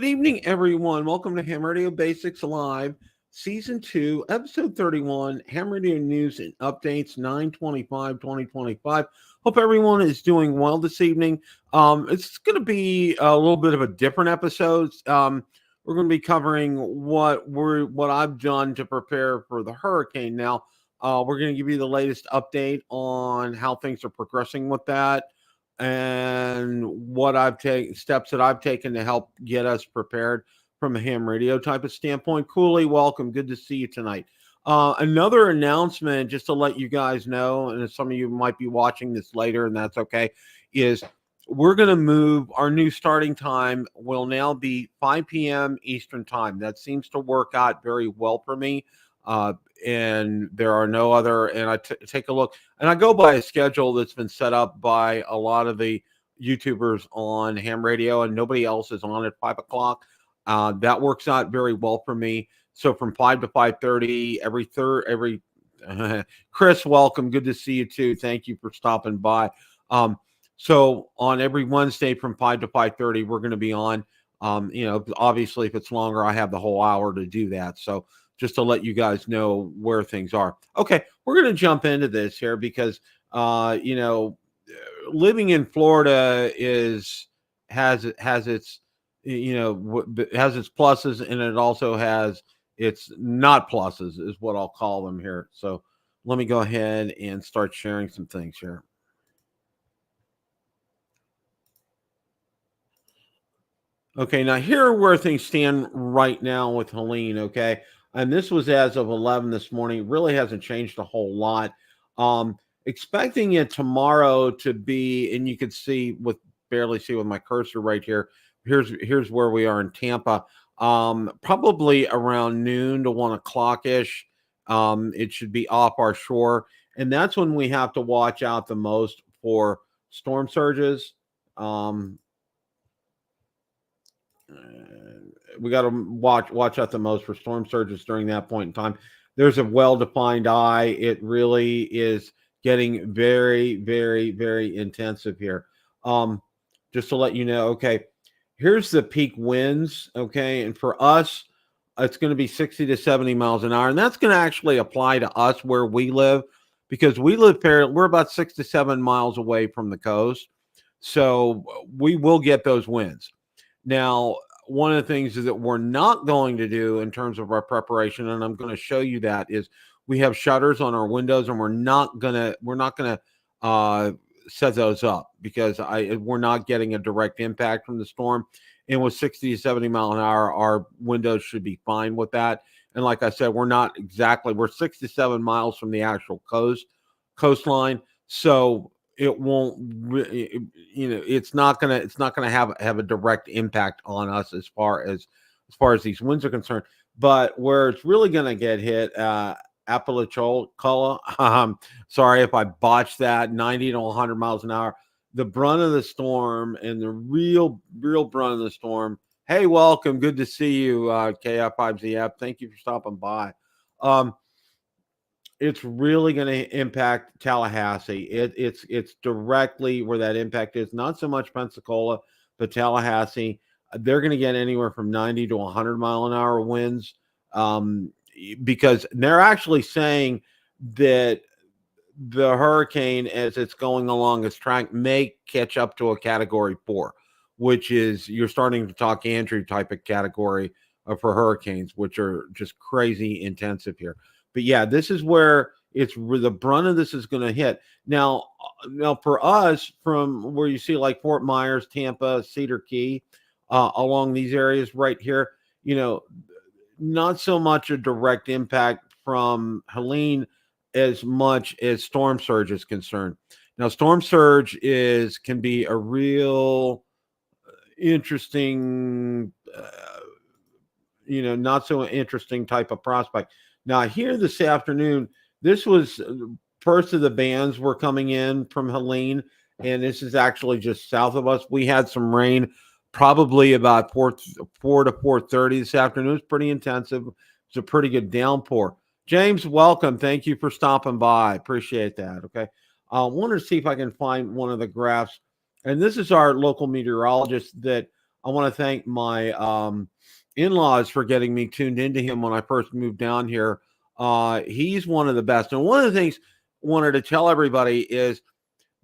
Good evening, everyone. Welcome to Ham Radio Basics Live, Season 2, Episode 31, Ham Radio News and Updates, 9/25/2025. Hope everyone is doing well this evening. It's going to be a little bit of a different episode. We're going to be covering what I've done to prepare for the hurricane. Now, we're going to give you the latest update on how things are progressing with that and what I've taken steps that I've taken to help get us prepared from a ham radio type of standpoint. Cooley, welcome. Good to see you tonight. Another announcement, just to let you guys know, and some of you might be watching this later, and that's okay, is we're going to move our new starting time will now be 5 p.m. Eastern time. That seems to work out very well for me. And there are no other, and I take a look, and I go by a schedule that's been set up by a lot of the YouTubers on ham radio, and nobody else is on at 5 o'clock. That works out very well for me. So from 5 to 5:30 every Chris, welcome. Good to see you too. Thank you for stopping by. So on every Wednesday from 5 to 5:30, we're going to be on. Obviously, if it's longer, I have the whole hour to do that. So just to let you guys know where things are. Okay, we're going to jump into this here because, living in Florida has its, has its pluses, and it also has its not pluses, is what I'll call them here. So let me go ahead and start sharing some things here. Okay, now here are where things stand right now with Helene, okay? And this was as of 11 this morning. It really hasn't changed a whole lot. Expecting it tomorrow to be, and you can barely see with my cursor right here. Here's where we are in Tampa. Probably around noon to 1 o'clock-ish. It should be off our shore. And that's when we have to watch out the most for storm surges. We got to watch out the most for storm surges during that point in time. There's a well-defined eye. It really is getting very, very, very intensive here. Just to let you know, okay, here's the peak winds, okay, and for us, it's going to be 60 to 70 miles an hour, and that's going to actually apply to us where we live, because we're about 6 to 7 miles away from the coast, so we will get those winds. Now, one of the things is that we're not going to do in terms of our preparation, and I'm going to show you that, is we have shutters on our windows, and we're not gonna set those up because we're not getting a direct impact from the storm. And with 60 to 70 mile an hour, our windows should be fine with that. And like I said, we're 6 to 7 miles from the actual coastline, so it won't, it's not gonna have a direct impact on us as far as these winds are concerned. But where it's really gonna get hit, Apalachicola, sorry if I botched that, 90 to 100 miles an hour. The brunt of the storm, and the real brunt of the storm. Hey, welcome. Good to see you, KF5ZF. Thank you for stopping by. It's really going to impact Tallahassee. It's directly where that impact is. Not so much Pensacola, but Tallahassee. They're going to get anywhere from 90 to 100 mile an hour winds, because they're actually saying that the hurricane, as it's going along its track, may catch up to a Category 4, which is, you're starting to talk Andrew type of category for hurricanes, which are just crazy intensive here. But yeah, this is where the brunt of this is going to hit. Now for us, from where you see like Fort Myers, Tampa, Cedar Key, along these areas right here, not so much a direct impact from Helene as much as storm surge is concerned. Now, storm surge can be a real interesting, not so interesting type of prospect. Now, here this afternoon, this was first of the bands were coming in from Helene, and this is actually just south of us. We had some rain, probably about 4 to 4:30 this afternoon. It's pretty intensive. It's a pretty good downpour. James, welcome. Thank you for stopping by. Appreciate that. Okay. I wanted to see if I can find one of the graphs. And this is our local meteorologist that I want to thank my in-laws for getting me tuned into him when I first moved down here. He's one of the best. And one of the things I wanted to tell everybody is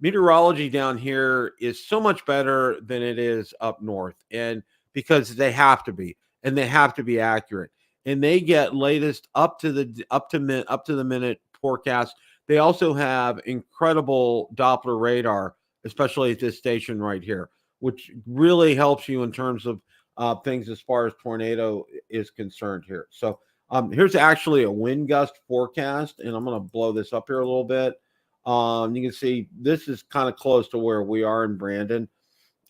meteorology down here is so much better than it is up north, and because they have to be, and they have to be accurate, and they get latest up to the minute forecast. They also have incredible Doppler radar, especially at this station right here, which really helps you in terms of things as far as tornado is concerned here. So here's actually a wind gust forecast, and I'm going to blow this up here a little bit. You can see this is kind of close to where we are in Brandon.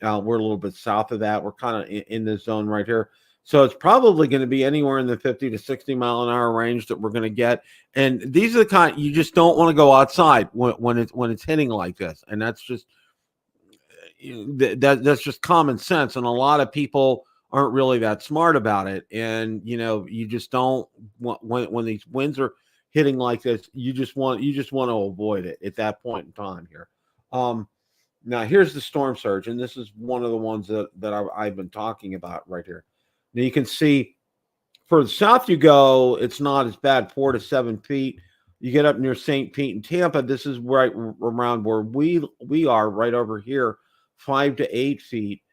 We're a little bit south of that. We're kind of in this zone right here. So it's probably going to be anywhere in the 50 to 60 mile an hour range that we're going to get. And these are the kind you just don't want to go outside when it's hitting like this. And that's just that's just common sense. And a lot of people aren't really that smart about it. And you just don't want when these winds are hitting like this, you just want to avoid it at that point in time here. Now here's the storm surge, and this is one of the ones that I've been talking about right here. Now you can see for the south you go, it's not as bad, 4 to 7 feet. You get up near St. Pete and Tampa, this is right around where we are right over here, 5 to 8 feet,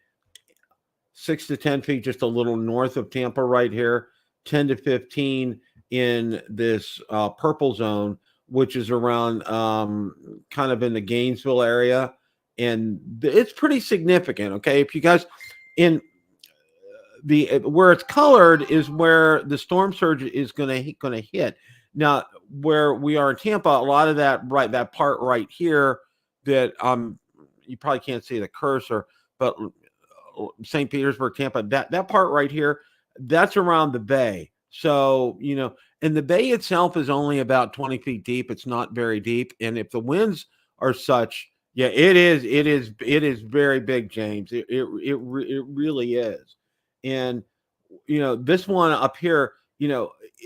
6 to 10 feet, just a little north of Tampa right here, 10 to 15 in this purple zone, which is around kind of in the Gainesville area. And it's pretty significant. Okay. If you guys in where it's colored is where the storm surge is going to hit. Now, where we are in Tampa, a lot of that part right here that you probably can't see the cursor, but St. Petersburg, Tampa, that part right here, that's around the bay. So, and the bay itself is only about 20 feet deep. It's not very deep. And if the winds are such, yeah, it is very big, James. It really is. And, this one up here,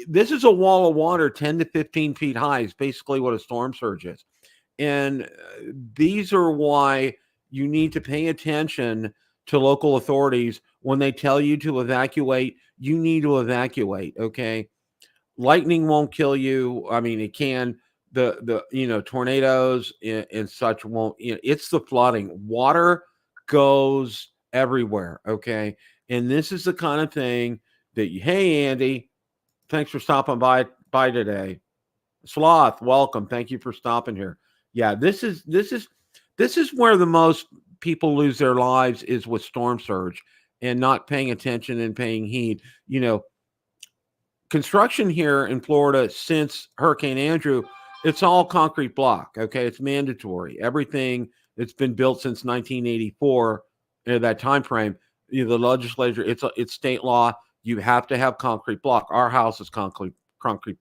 this is a wall of water 10 to 15 feet high is basically what a storm surge is. And these are why you need to pay attention to local authorities when they tell you to evacuate. You need to evacuate. Okay. Lightning won't kill you. I mean, it can. The tornadoes and such won't. It's the flooding. Water goes everywhere. Okay. And this is the kind of thing that hey, Andy, thanks for stopping by today. Sloth, welcome. Thank you for stopping here. Yeah, this is where the most people lose their lives is with storm surge and not paying attention and paying heed. Construction here in Florida since Hurricane Andrew, it's all concrete block. Okay, it's mandatory. Everything that's been built since 1984, that time frame, the legislature, it's state law. You have to have concrete block. Our house is concrete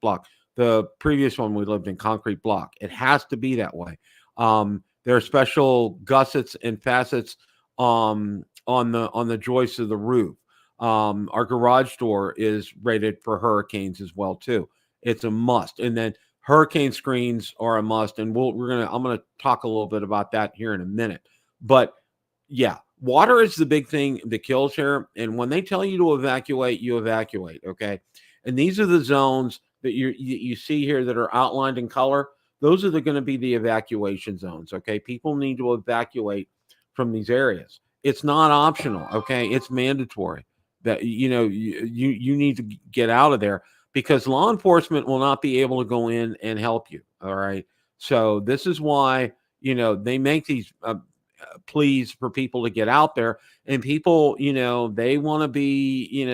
block. The previous one we lived in, concrete block. It has to be that way. There are special gussets and facets on the joists of the roof. Our garage door is rated for hurricanes as well too. It's a must. And then hurricane screens are a must. And I'm gonna talk a little bit about that here in a minute. But yeah, water is the big thing that kills here. And when they tell you to evacuate, you evacuate. Okay. And these are the zones that you see here that are outlined in color. Those are going to be the evacuation zones. Okay. People need to evacuate from these areas. It's not optional. Okay. It's mandatory that, you need to get out of there because law enforcement will not be able to go in and help you. All right. So this is why, they make these pleas for people to get out there, and people, they want to be,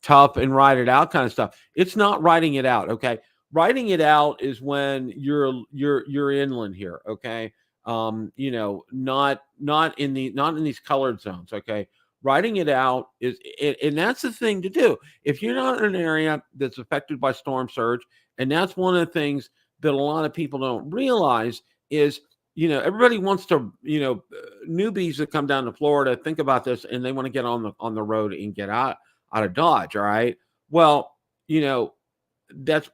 tough and ride it out kind of stuff. It's not riding it out. Okay. Riding it out is when you're inland here. Okay. Not in these colored zones. Okay. Riding it out and that's the thing to do. If you're not in an area that's affected by storm surge, and that's one of the things that a lot of people don't realize is, everybody wants to, newbies that come down to Florida, think about this, and they want to get on the road and get out of Dodge. All right. Well, that's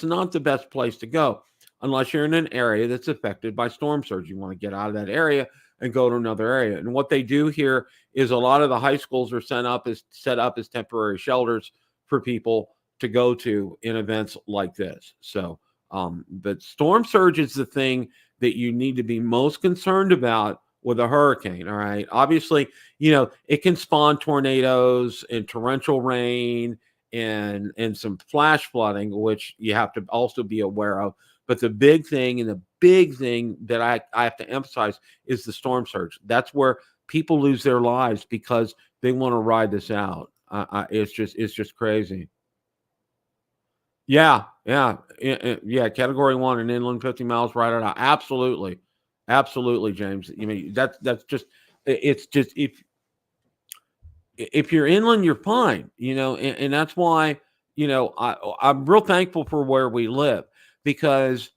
not the best place to go unless you're in an area that's affected by storm surge. You want to get out of that area and go to another area. And what they do here is a lot of the high schools are set up as temporary shelters for people to go to in events like this. So, but storm surge is the thing that you need to be most concerned about with a hurricane. All right. Obviously, it can spawn tornadoes and torrential rain and some flash flooding, which you have to also be aware of. But the big thing that I have to emphasize is the storm surge. That's where people lose their lives because they want to ride this out. It's just crazy. Yeah, yeah, yeah. Category 1 and inland 50 miles right out. Absolutely, absolutely, James. I mean that's just it's just if you're inland, you're fine, and that's why, I'm real thankful for where we live because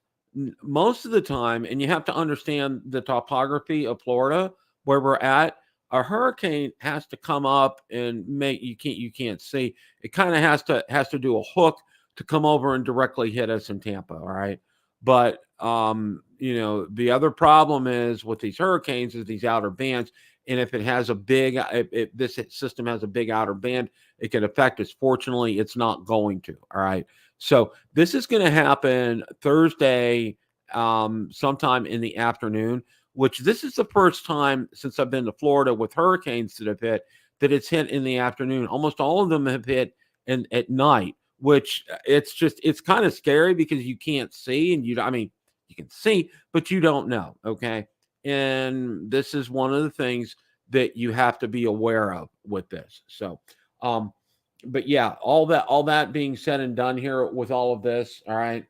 most of the time, and you have to understand the topography of Florida where we're at, a hurricane has to come up and you can't see. It kind of has to do a hook to come over and directly hit us in Tampa. All right. But the other problem is with these hurricanes is these outer bands. And if it has if this system has a big outer band, it can affect us. Fortunately, it's not going to. All right. So this is going to happen Thursday, sometime in the afternoon, which this is the first time since I've been to Florida with hurricanes that have hit that it's hit in the afternoon. Almost all of them have hit at night, which it's kind of scary because you can't see and you can see, but you don't know. Okay. And this is one of the things that you have to be aware of with this. So, but yeah, all that being said and done here with all of this, all right,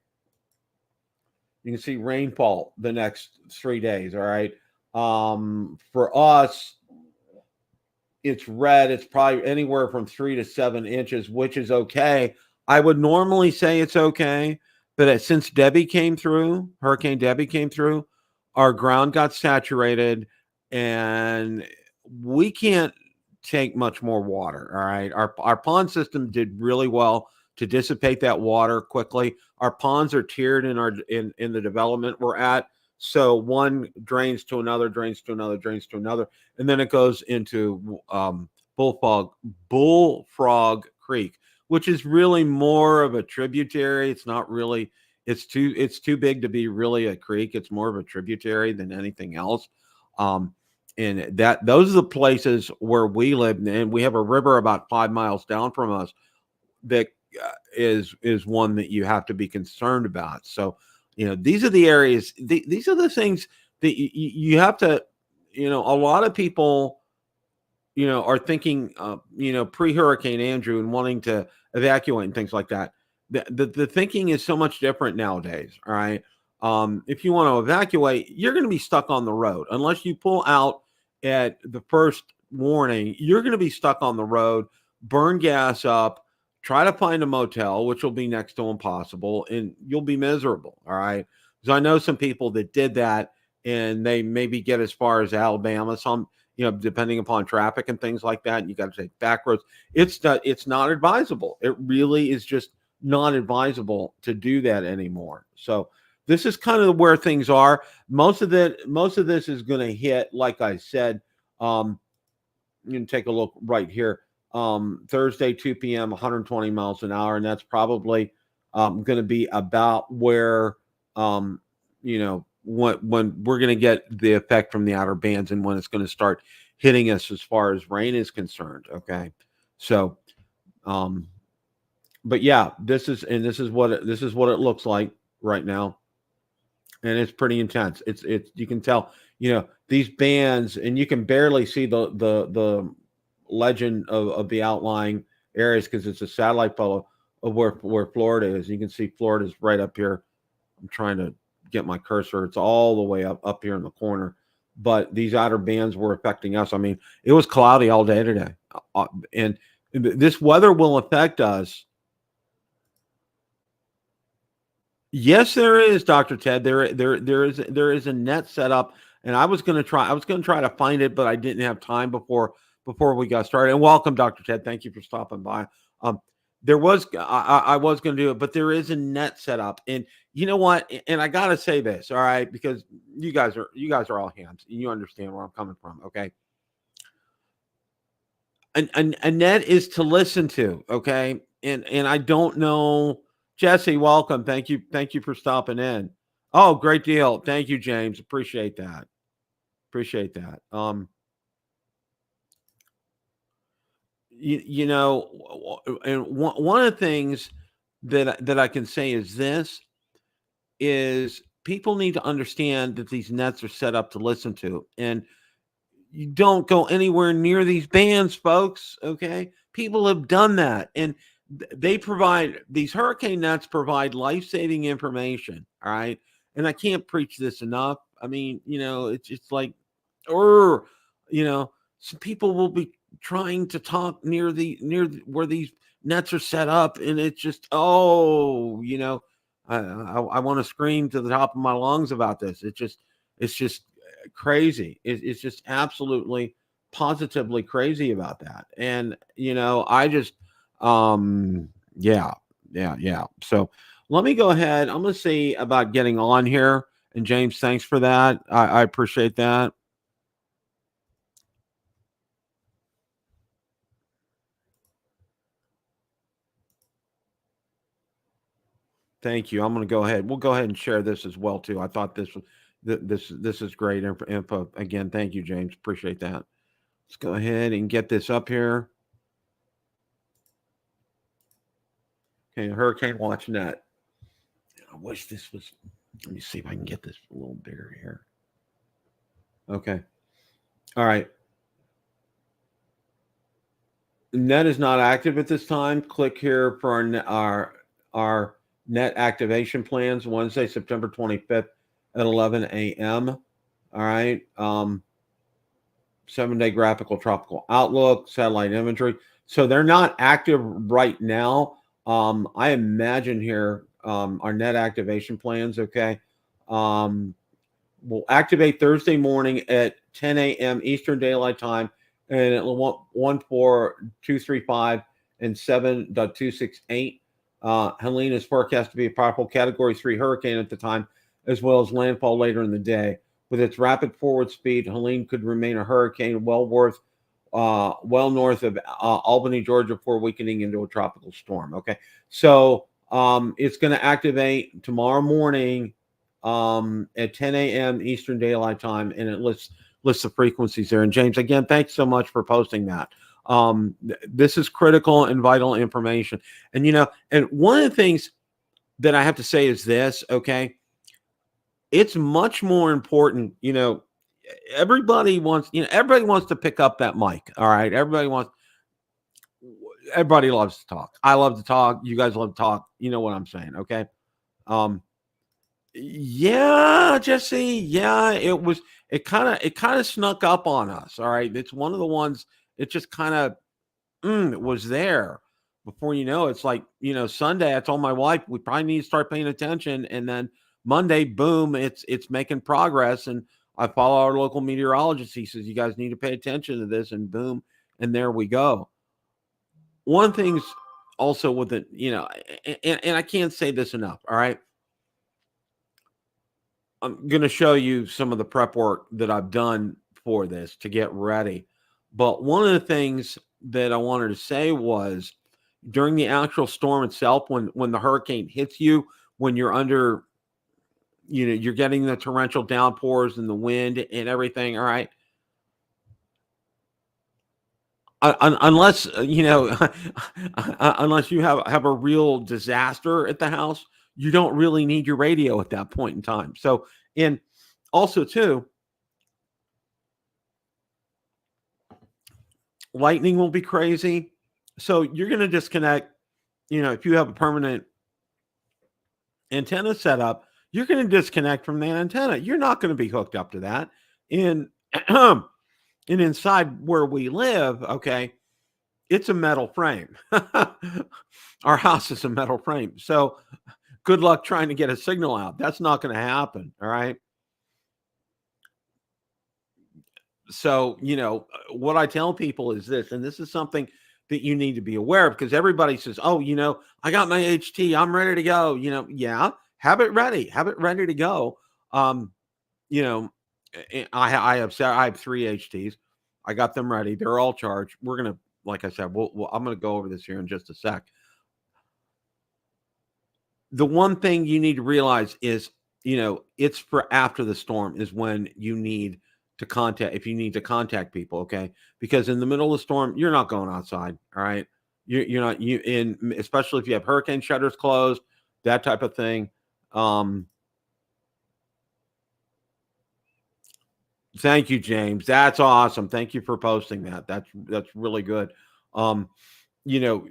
you can see rainfall the next 3 days. All right. For us, it's red. It's probably anywhere from 3 to 7 inches, which is okay. I would normally say it's okay, but since Hurricane Debbie came through, our ground got saturated, and we can't take much more water. All right, our pond system did really well to dissipate that water quickly. Our ponds are tiered in the development we're at. So one drains to another, drains to another, drains to another, and then it goes into Bullfrog Creek, which is really more of a tributary. It's not really. It's too big to be really a creek. It's more of a tributary than anything else. And those are the places where we live, and we have a river about 5 miles down from us that is one that you have to be concerned about. So, these are the areas. These are the things that you have to. A lot of people, are thinking, pre-Hurricane Andrew and wanting to evacuate and things like that. The thinking is so much different nowadays. All right. If you want to evacuate, you're going to be stuck on the road unless you pull out at the first warning. You're going to be stuck on the road, burn gas up, try to find a motel, which will be next to impossible, and you'll be miserable. All right. Because I know some people that did that and they maybe get as far as Alabama, some, depending upon traffic and things like that. And you got to take back roads. It's not advisable. It really is just not advisable to do that anymore. So this is kind of where things are. Most of this is going to hit, like I said. You can take a look right here. Thursday, 2 p.m., 120 miles an hour, and that's probably going to be about where when we're going to get the effect from the outer bands and when it's going to start hitting us as far as rain is concerned. Okay, so but yeah, this is what it looks like right now, and it's pretty intense. It's you can tell, these bands, and you can barely see the legend of the outlying areas because it's a satellite photo of where Florida is. You can see Florida's right up here. I'm trying to get my cursor. It's all the way up here in the corner. But these outer bands were affecting us. I mean, it was cloudy all day today, and this weather will affect us. Yes, there is, Dr. Ted. There is a net set up, and I was going to try to find it, but I didn't have time before we got started. And welcome, Dr. Ted. Thank you for stopping by. Um, there was I was going to do it, but there is a net set up, and you know what? And I got to say this, all right, because you guys are all hams, and you understand where I'm coming from, okay? A net is to listen to, okay? And I don't know, Jesse. Welcome, thank you for stopping in. Oh, great deal, thank you, James. Appreciate that. Appreciate that. You know, and one of the things that I can say is this is people need to understand that these nets are set up to listen to, and you don't go anywhere near these bands, folks. Okay, people have done that, and they provide these hurricane nets provide life-saving information. All right, and I can't preach this enough. I mean, it's like, or some people will be trying to talk where these nets are set up, and it's just, I want to scream to the top of my lungs about this. It's just crazy. It's just absolutely positively crazy about that. And I just yeah, yeah. So let me go ahead. I'm gonna see about getting on here. And James, thanks for that. I appreciate that. Thank you. I'm going to go ahead. We'll go ahead and share this as well too. I thought this was this is great info. Again, thank you, James. Appreciate that. Let's go ahead and get this up here. Okay, Hurricane Watch Net. I wish this was. Let me see if I can get this a little bigger here. Okay. All right. Net is not active at this time. Click here for our net activation plans. Wednesday, September 25th at 11 a.m. All right. 7-day graphical tropical outlook, satellite imagery. So they're not active right now. I imagine here our net activation plans. Okay. Will activate Thursday morning at 10 a.m. Eastern Daylight Time, and it will 14235 and 7.268. Helene is forecast to be a powerful Category 3 hurricane at the time, as well as landfall later in the day. With its rapid forward speed, Helene could remain a hurricane well north of Albany, Georgia, before weakening into a tropical storm. Okay, so it's going to activate tomorrow morning at 10 a.m. Eastern Daylight Time, and it lists the frequencies there. And James, again, thanks so much for posting that. This is critical and vital information. And and one of the things that I have to say is this. Okay, it's much more important. Everybody wants to pick up that mic. All right, everybody loves to talk. I love to talk. You guys love to talk. You know what I'm saying? Okay. Um, Yeah, Jesse. Yeah, it kind of snuck up on us. All right. It's one of the ones it just kind of was there before it's like, Sunday I told my wife we probably need to start paying attention, and then Monday, boom, it's making progress, and I follow our local meteorologist. He says you guys need to pay attention to this, and boom, and there we go. One thing's also with it, and I can't say this enough, all right? I'm going to show you some of the prep work that I've done for this to get ready. But one of the things that I wanted to say was during the actual storm itself, when the hurricane hits you, when you're under, you're getting the torrential downpours and the wind and everything. All right. Unless unless you have a real disaster at the house, you don't really need your radio at that point in time. So, and also too, lightning will be crazy. So you're going to disconnect. If you have a permanent antenna set up, you're going to disconnect from that antenna. You're not going to be hooked up to that. And and inside where we live, okay, it's a metal frame. Our house is a metal frame. So good luck trying to get a signal out. That's not going to happen. All right. So, what I tell people is this, and this is something that you need to be aware of, because everybody says, oh, I got my HT, I'm ready to go. Yeah, have it ready to go. You know, I have 3 HTs. I got them ready. They're all charged. We're gonna, like I said, I'm gonna go over this here in just a sec. The one thing you need to realize is, it's for after the storm is when you need to contact, if you need to contact people, okay? Because in the middle of the storm, you're not going outside, all right? You're not, especially if you have hurricane shutters closed, that type of thing. Thank you, James. That's awesome. Thank you for posting that. That's really good. Um, you know,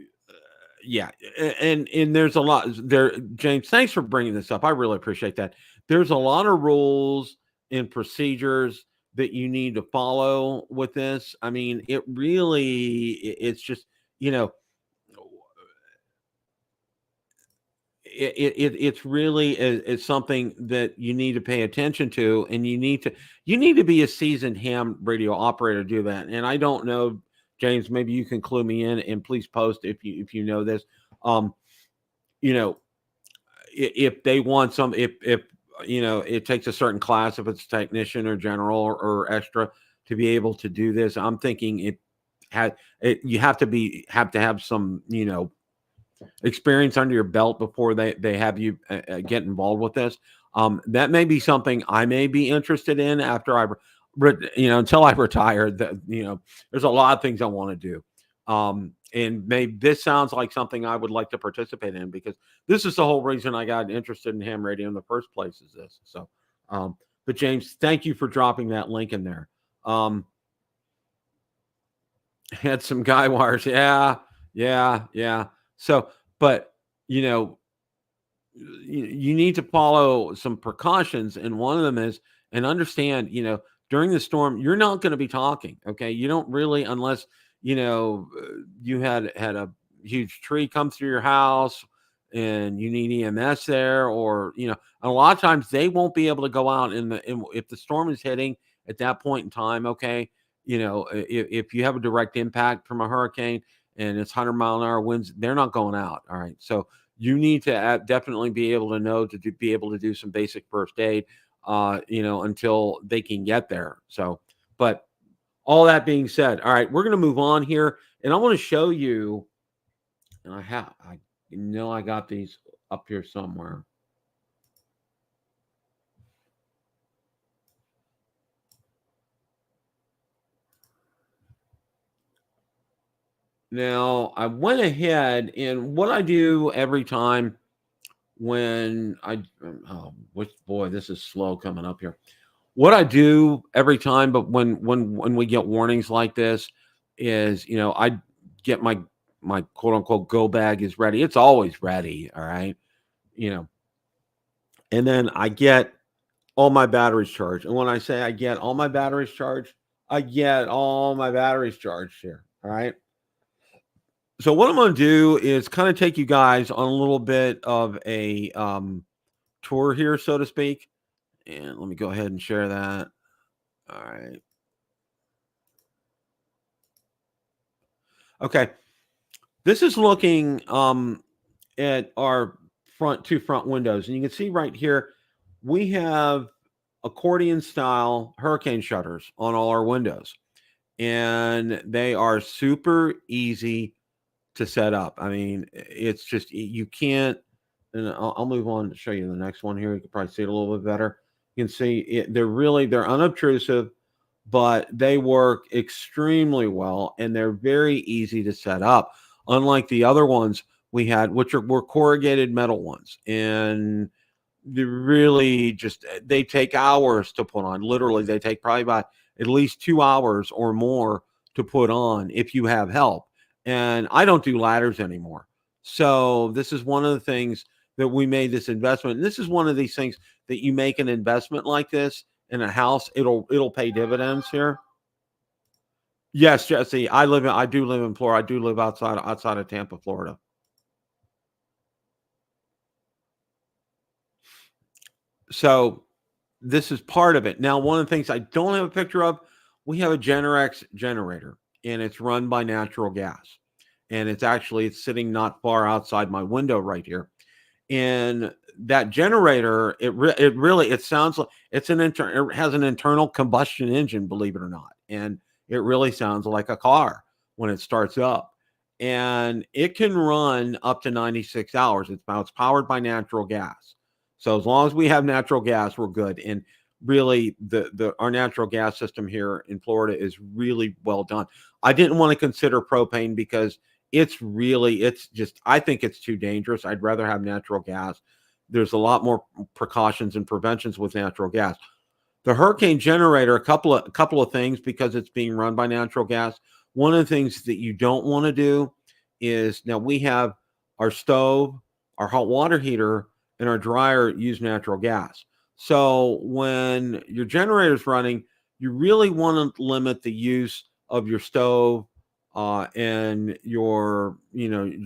yeah, and there's a lot there, James. Thanks for bringing this up. I really appreciate that. There's a lot of rules and procedures that you need to follow with this. I mean, it's just, you know, it's really is something that you need to pay attention to, and you need to be a seasoned ham radio operator to do that. And I don't know, James, maybe you can clue me in, and please post if you know this. Um, you know, if they want if it takes a certain class, if it's technician or general or extra, to be able to do this. I'm thinking had you have to have some experience under your belt before they have you get involved with this. That may be something I may be interested in after until I retire. That there's a lot of things I want to do. And maybe this sounds like something I would like to participate in, because this is the whole reason I got interested in ham radio in the first place, is this. So, but James, thank you for dropping that link in there. Had some guy wires. Yeah, yeah, yeah. So, but you know, you need to follow some precautions, and one of them is, and understand, during the storm, you're not going to be talking. Okay, you don't really, unless you had a huge tree come through your house and you need EMS there, or a lot of times they won't be able to go out if the storm is hitting at that point in time. Okay, if you have a direct impact from a hurricane and it's 100-mile-an-hour winds, they're not going out. All right, so you need to definitely be able to know be able to do some basic first aid, until they can get there. So, but all that being said, all right, we're going to move on here, and I want to show you. And I got these up here somewhere. Now, I went ahead, and what I do every time when boy, this is slow coming up here. What I do every time, but when we get warnings like this, is I get my quote unquote go bag is ready. It's always ready. All right, and then I get all my batteries charged. And when I say I get all my batteries charged, I get all my batteries charged here. All right. So what I'm going to do is kind of take you guys on a little bit of a tour here, so to speak. And let me go ahead and share that. All right. Okay. This is looking at our two front windows. And you can see right here, we have accordion style hurricane shutters on all our windows. And they are super easy to set up. I mean, it's just, you can't, and I'll move on to show you the next one here. You can probably see it a little bit better. You can see they're unobtrusive, but they work extremely well, and they're very easy to set up. Unlike the other ones we had, which were corrugated metal ones, and they take hours to put on. Literally, they take probably about at least 2 hours or more to put on if you have help. And I don't do ladders anymore. So this is one of the things that we made this investment. And this is one of these things that you make an investment like this in a house, it'll pay dividends here. Yes, Jesse, I do live in Florida. I do live outside of Tampa, Florida. So this is part of it. Now, one of the things I don't have a picture of, we have a Generex generator, and it's run by natural gas. and it's sitting not far outside my window right here. And that generator, it sounds like it has an internal combustion engine, believe it or not, and it really sounds like a car when it starts up. And it can run up to 96 hours. It's powered by natural gas. So as long as we have natural gas, we're good. And really, the our natural gas system here in Florida is really well done. I didn't want to consider propane because it's just, I think it's too dangerous. I'd rather have natural gas. There's a lot more precautions and preventions with natural gas. The hurricane generator, a couple of things, because it's being run by natural gas. One of the things that you don't want to do is, now we have our stove, our hot water heater, and our dryer use natural gas. So when your generator is running, you really want to limit the use of your stove and your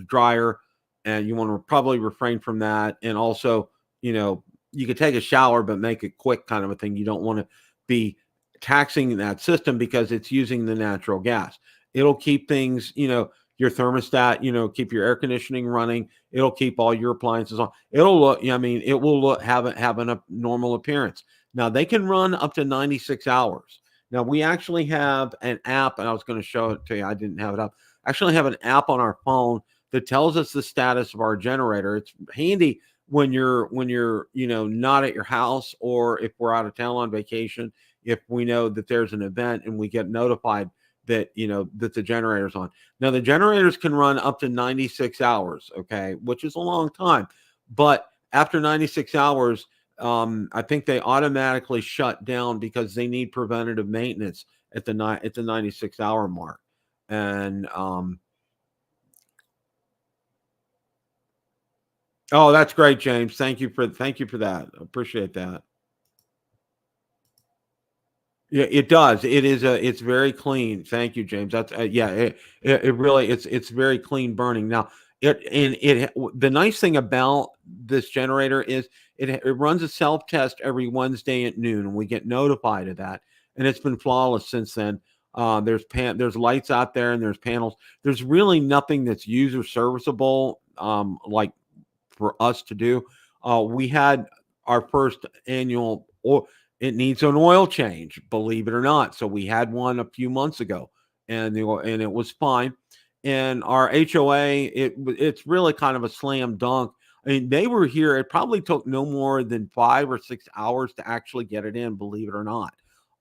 dryer, and you want to probably refrain from that. And also, you could take a shower, but make it quick, kind of a thing. You don't want to be taxing that system because it's using the natural gas. It'll keep things, your thermostat, keep your air conditioning running. It'll keep all your appliances on. It'll look, I mean, it will have a normal appearance. Now they can run up to 96 hours. Now we actually have an app, and I was going to show it to you. I didn't have it up. I actually have an app on our phone that tells us the status of our generator. It's handy when you're not at your house, or if we're out of town on vacation, if we know that there's an event and we get notified that that the generator's on. Now the generators can run up to 96 hours, okay, which is a long time. But after 96 hours, I think they automatically shut down because they need preventative maintenance at the 96-hour mark. And oh, that's great, James. Thank you for that. Appreciate that. Yeah, it does. It's very clean. Thank you, James. That's yeah. It really it's very clean burning. Now the nice thing about this generator is it runs a self test every Wednesday at noon, and we get notified of that. And it's been flawless since then. There's lights out there, and there's panels. There's really nothing that's user serviceable, like for us to do. We had our first annual, or it needs an oil change, believe it or not. So we had one a few months ago, and it was fine. And our HOA, it's really kind of a slam dunk. I mean, they were here. It probably took no more than 5 or 6 hours to actually get it in, believe it or not.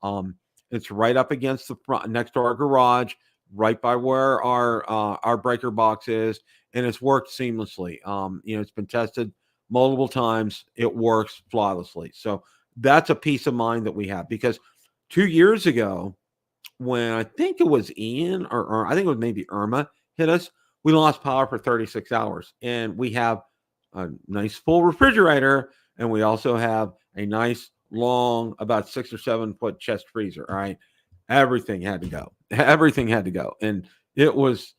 Um, it's right up against the front, next to our garage, right by where our breaker box is, and it's worked seamlessly. It's been tested multiple times. It works flawlessly. So that's a peace of mind that we have, because 2 years ago, when I think it was Ian, or I think it was maybe Irma, hit us, we lost power for 36 hours. And we have a nice full refrigerator, and we also have a nice long, about 6 or 7 foot chest freezer. All right. Everything had to go. Everything had to go. And it was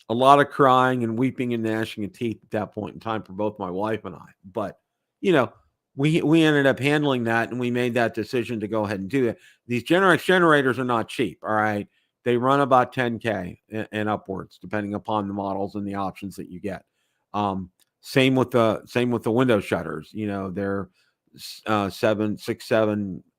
a lot of crying and weeping and gnashing of teeth at that point in time for both my wife and I. But, you know, we ended up handling that, and we made that decision to go ahead and do it. These Generex generators are not cheap. All right. They run about 10K and upwards, depending upon the models and the options that you get. Same with the window shutters. They're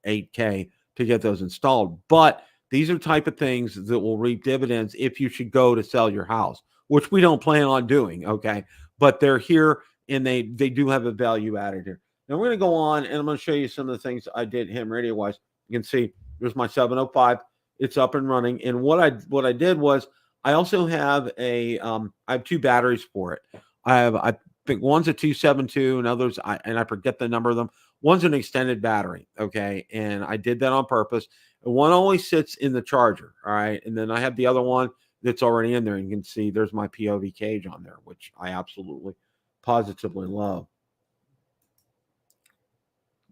8K to get those installed. But these are the type of things that will reap dividends if you should go to sell your house, which we don't plan on doing. Okay. But they're here, and they do have a value added here. Now we're going to go on, and I'm going to show you some of the things I did ham radio wise. You can see there's my 705. It's up and running. And what I did was, I also have I have two batteries for it. I think one's a 272, and I forget the number of them. One's an extended battery. Okay. And I did that on purpose. And one always sits in the charger. All right. And then I have the other one that's already in there. And you can see there's my POV cage on there, which I absolutely positively love.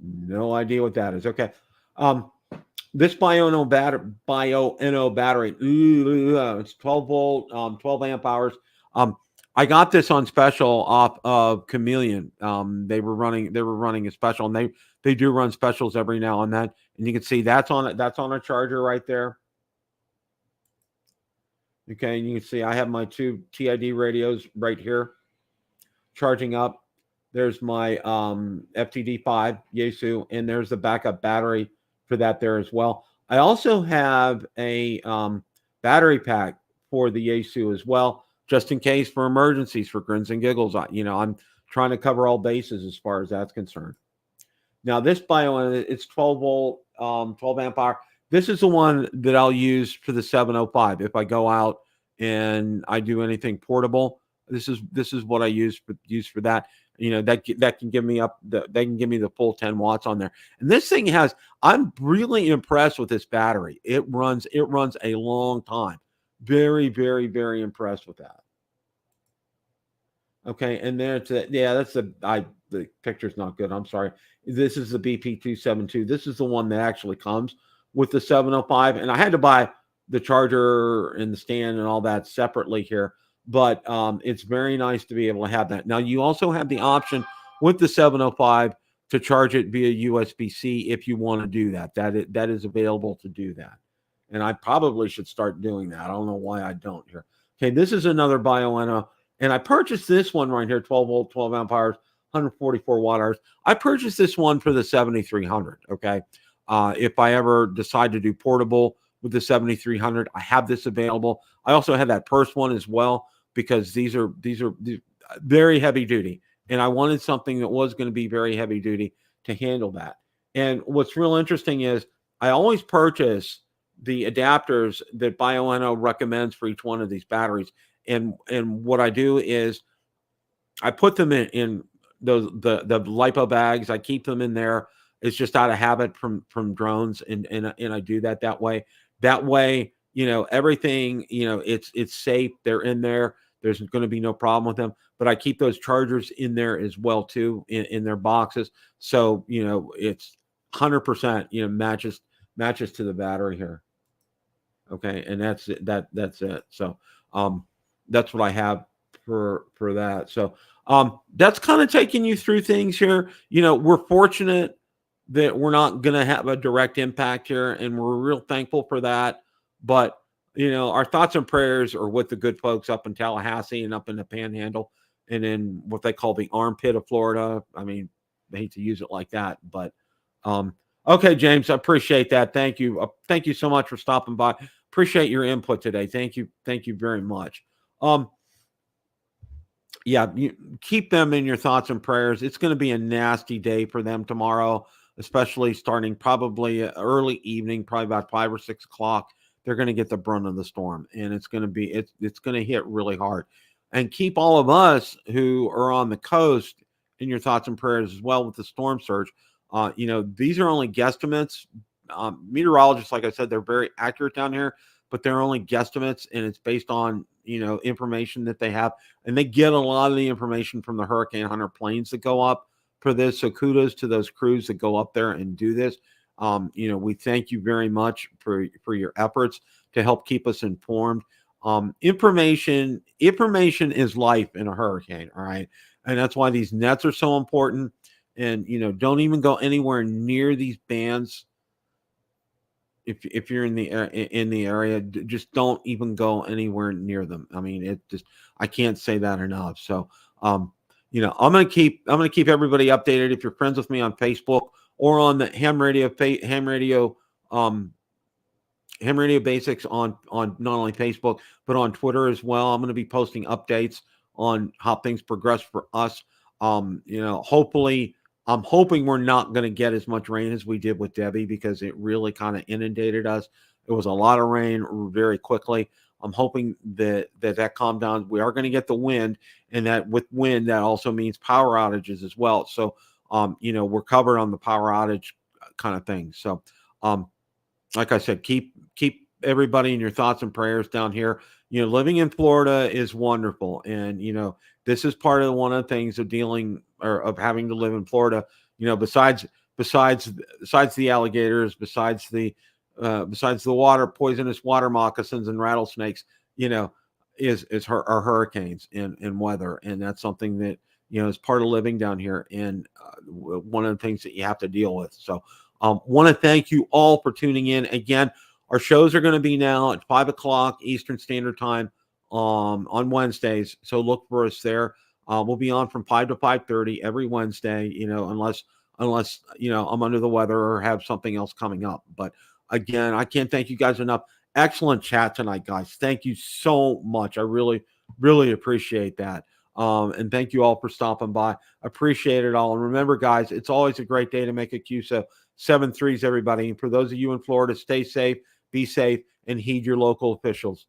No idea what that is. Okay. This Biono battery, it's 12 volt, 12 amp hours. I got this on special off of Chameleon. They were running a special, and they do run specials every now and then. And you can see that's on a charger right there. Okay, and you can see I have my two TID radios right here charging up. There's my FTD5 Yaesu, and there's the backup battery for that there as well. I also have a battery pack for the Yaesu as well, just in case for emergencies, for grins and giggles. I'm trying to cover all bases as far as that's concerned. Now, this it's 12 volt, 12 amp hour. This is the one that I'll use for the 705 if I go out and I do anything portable. This is what I use for that. That can give me they can give me the full 10 watts on there. And this thing I'm really impressed with this battery. It runs a long time. Very, very, very impressed with that. Okay, and there the picture's not good. I'm sorry. This is the BP272. This is the one that actually comes with the 705, and I had to buy the charger and the stand and all that separately here. But it's very nice to be able to have that. Now you also have the option with the 705 to charge it via USB-C if you want to do that. That is available to do that, and I probably should start doing that. I don't know why I don't here. Okay, this is another Bioenno. And I purchased this one right here, 12 volt, 12 amp hours, 144 watt hours. I purchased this one for the 7300. Okay. If I ever decide to do portable with the 7300, I have this available. I also have that purse one as well, because these are very heavy duty. And I wanted something that was going to be very heavy duty to handle that. And what's real interesting is I always purchase the adapters that Bioenno recommends for each one of these batteries. And what I do is I put them in the lipo bags. I keep them in there. It's just out of habit from drones, and I do that way. That way, everything, it's safe. They're in there. There's going to be no problem with them. But I keep those chargers in there as well too, in their boxes. So it's 100%, matches to the battery here. Okay, and that's it. That's it. So that's what I have for that. So that's kind of taking you through things here. We're fortunate that we're not going to have a direct impact here, and we're real thankful for that. But our thoughts and prayers are with the good folks up in Tallahassee and up in the Panhandle, and in what they call the armpit of Florida. I mean, I hate to use it like that, but okay, James, I appreciate that. Thank you. Thank you so much for stopping by. Appreciate your input today. Thank you very much. Yeah, you keep them in your thoughts and prayers. It's going to be a nasty day for them tomorrow, especially starting probably early evening, probably about 5 or 6 o'clock. They're going to get the brunt of the storm, and it's going to hit really hard. And keep all of us who are on the coast in your thoughts and prayers as well with the storm surge. These are only guesstimates. Meteorologists, like I said, they're very accurate down here, but they're only guesstimates, and it's based on information that they have, and they get a lot of the information from the Hurricane Hunter planes that go up for this. So kudos to those crews that go up there and do this. We thank you very much for your efforts to help keep us informed. Information is life in a hurricane. All right, and that's why these nets are so important. And don't even go anywhere near these bands. If you're in the area, just don't even go anywhere near them. I mean, I can't say that enough. So, I'm gonna keep everybody updated. If you're friends with me on Facebook or on the Ham Radio Basics on not only Facebook but on Twitter as well, I'm gonna be posting updates on how things progress for us. Hopefully. I'm hoping we're not going to get as much rain as we did with Debbie, because it really kind of inundated us. It was a lot of rain very quickly. I'm hoping that calmed down. We are going to get the wind, and that with wind, that also means power outages as well. So, we're covered on the power outage kind of thing. So, like I said, keep everybody in your thoughts and prayers down here. Living in Florida is wonderful, and this is part of one of the things of dealing or of having to live in Florida. Besides the alligators, besides the poisonous water moccasins and rattlesnakes, is our hurricanes and weather, and that's something that is part of living down here, and one of the things that you have to deal with. So, want to thank you all for tuning in again. Our shows are going to be now at 5 o'clock Eastern Standard Time on Wednesdays. So look for us there. We'll be on from 5 to 5:30 every Wednesday, unless I'm under the weather or have something else coming up. But again, I can't thank you guys enough. Excellent chat tonight, guys. Thank you so much. I really, really appreciate that. And thank you all for stopping by. Appreciate it all. And remember, guys, it's always a great day to make a QSO. 7-3s, everybody. And for those of you in Florida, stay safe, be safe, and heed your local officials.